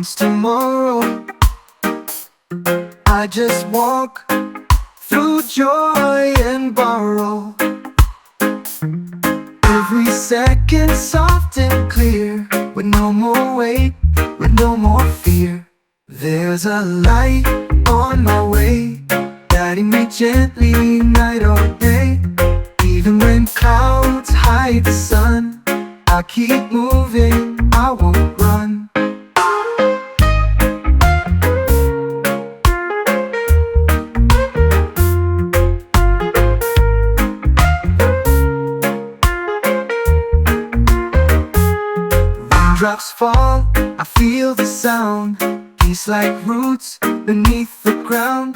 comes tomorrow. I just walk through joy and borrow. Every second soft and clear, with no more weight, with no more fear. There's a light on my way, guiding me gently night or day. Even when clouds hide the sun, I keep moving, I won't run. Raindrops fall, I feel the sound. Peace like roots beneath the ground.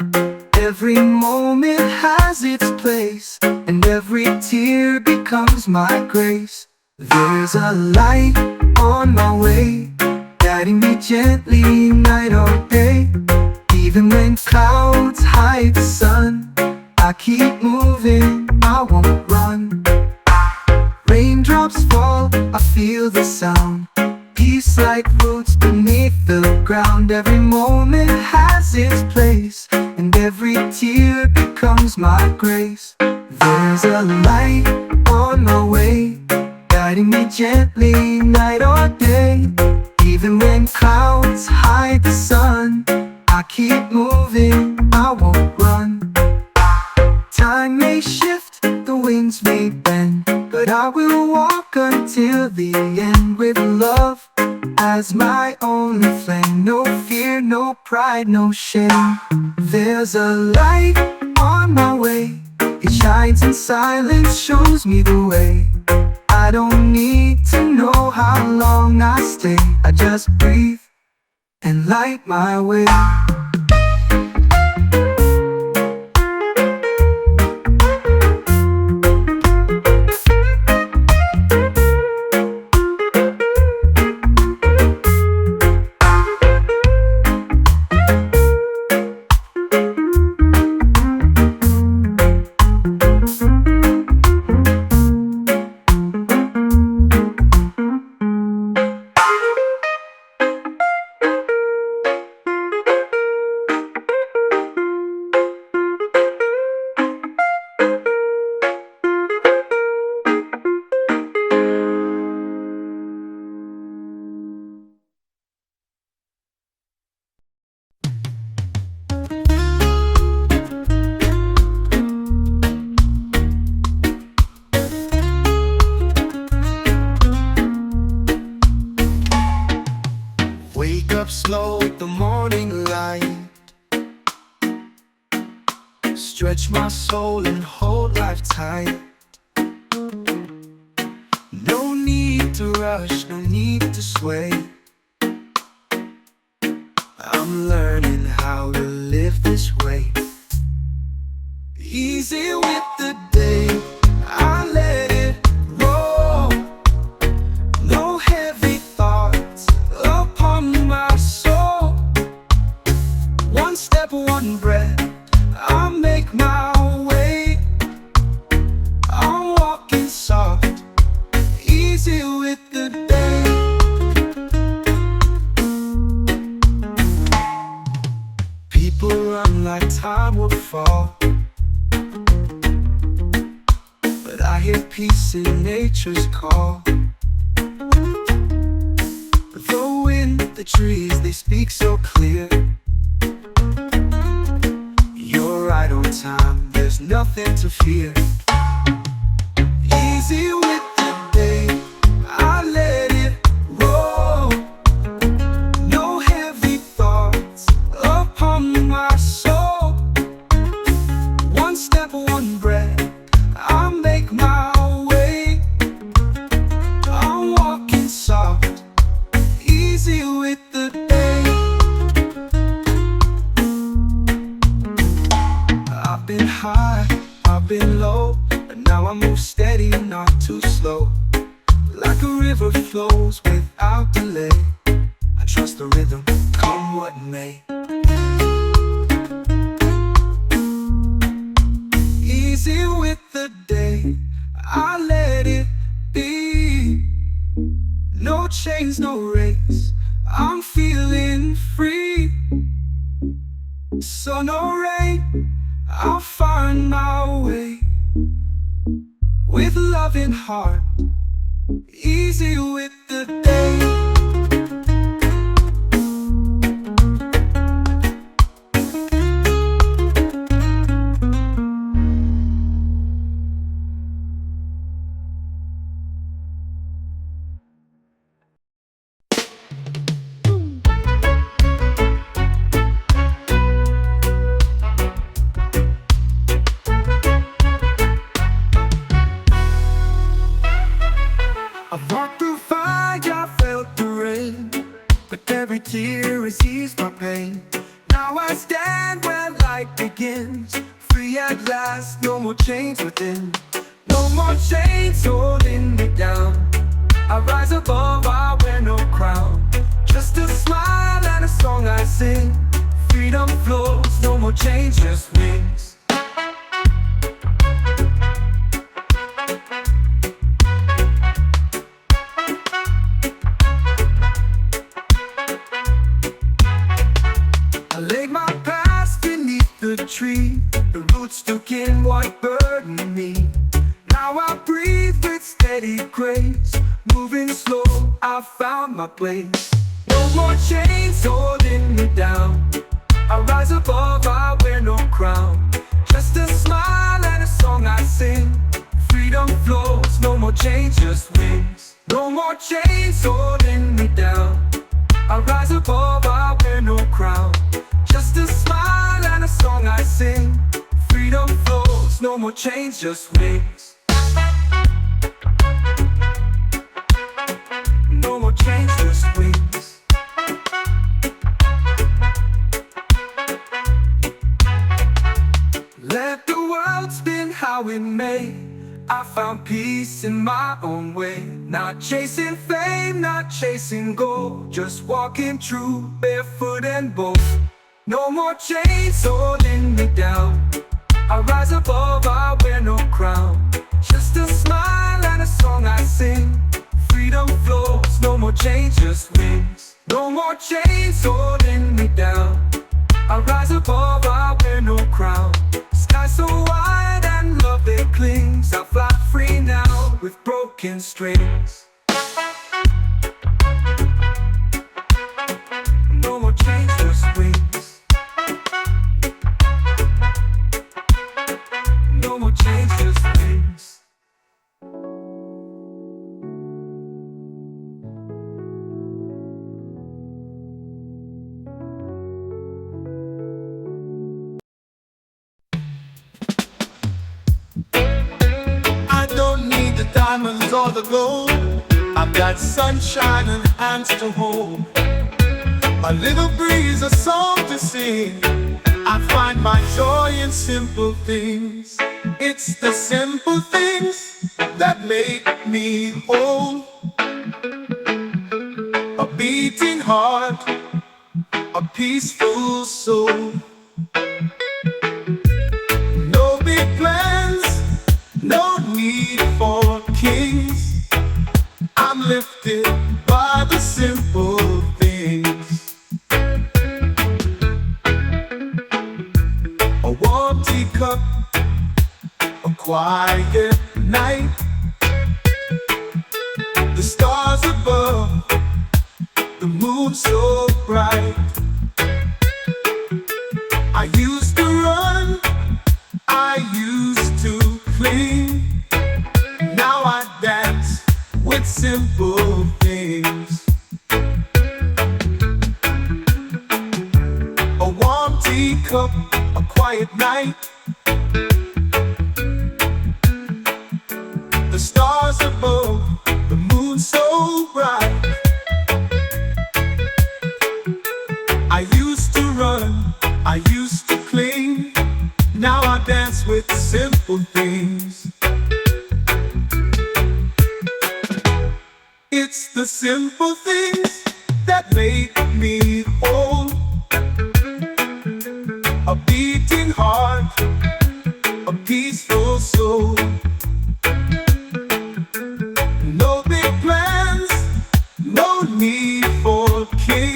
Every moment has its place, and every tear becomes my grace. There's a light on my way, guiding me gently night or day. Even when clouds hide the sun, I keep moving, I won't run. Raindrops fall, I feel the sound. Peace like roots beneath the ground. Every moment has its place, and every tear becomes my grace. There's a light on my way, guiding me gently night or day. Even when clouds hide the sun, I keep moving, I won't run. Time may shift, the winds may bend, but I will walk until the end with love as my only flame. No fear, no pride, no shame. There's a light on my way, it shines in silence, shows me the way. I don't need to know how long I stay, I just breathe and light my way. Wake up slow with the morning light, stretch my soul and hold life tight. No need to rush, no need to sway. I'm learning how to live this way. Easy with the day, I let it roll. No heavy thoughts upon my soul. One step, one breath, I'll make my way. I'm walking soft, easy with the day. People run like time will fall, but I hear peace in nature's call. But the wind, the trees, they speak so clear. You're right on time, there's nothing to fear. Easy with the day, I let it roll. No heavy thoughts upon my soul. One step, one breath, I'll make my way. I'm walking soft, easy with the day. I've been high, I've been low, but now I move steady, not too slow. Like a river flows without delay. I trust the rhythm, come what may. Easy with the day, I let it be. No chains, no race, I'm feeling free. So no rain, I'll find my way. With loving heart, easy with the day. I've walked through fire, felt the rain, but every tear has eased my pain. Now I stand where light begins, free at last, no more chains within. No more chains holding me down. I rise above, I wear no crown. Just a smile and a song I sing. Freedom flows, no more chains, just wings. I laid my past beneath the tree. The roots took in what burdened me. Now I breathe with steady grace. Moving slow, I found my place. No more chains holding me down. I rise above, I wear no crown. Just a smile and a song I sing. Freedom flows, no more chains, just wings. No more chains holding me down. I rise above, I wear no crown. Just a smile and a song I sing. Freedom flows, no more chains, just wings. No more chains, just wings. Let the world spin how it may. I found peace in my own way. Not chasing fame, not chasing gold. Just walking true, barefoot and bold. No more chains holding me down. I rise above, I wear no crown. Just a smile and a song I sing. Freedom flows, no more chains, just wings. No more chains holding me down. I rise above, I wear no crown. Sky so wide and love that clings. I fly free now with broken strings. No more chains, just wings. No more chains, just wings. I don't need the diamonds or the gold. I've got sunshine and hands to hold. A little breeze, a song to sing. I find my joy in simple things. It's the simple things that make me whole. A beating heart, a peaceful soul. No big plans, no need for kings. I'm lifted by the simple things. A warm teacup, a quiet night. The stars above, the moon so bright. I used to run, I used to cling. Now I dance with simple things. A warm teacup, a quiet night. The stars above, the moon so bright. I used to run, I used to cling. Now I dance with simple things. It's the simple things that make me whole. A beating heart, a peaceful soul. No big plans, no need for kings.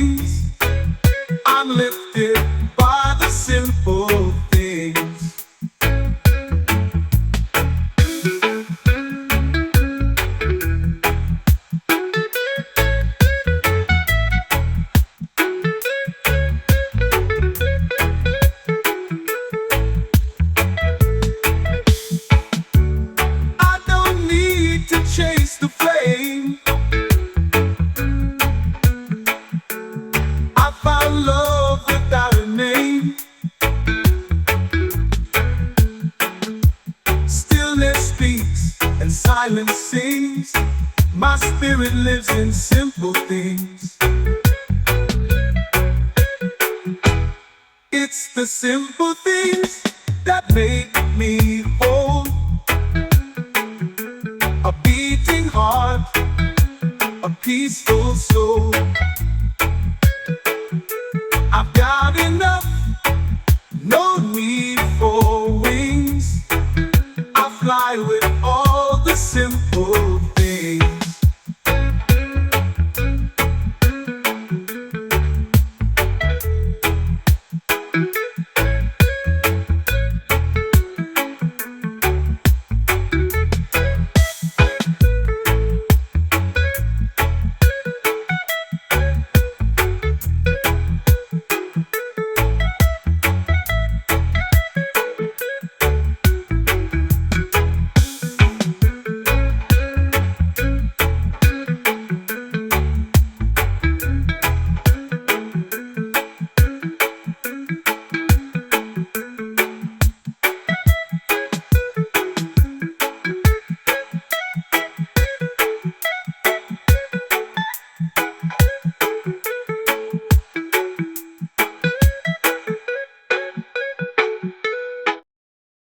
spirit lives in simple things. It's the simple things that make me whole. A beating heart, a peaceful soul. I've got enough, no need for wings. I fly with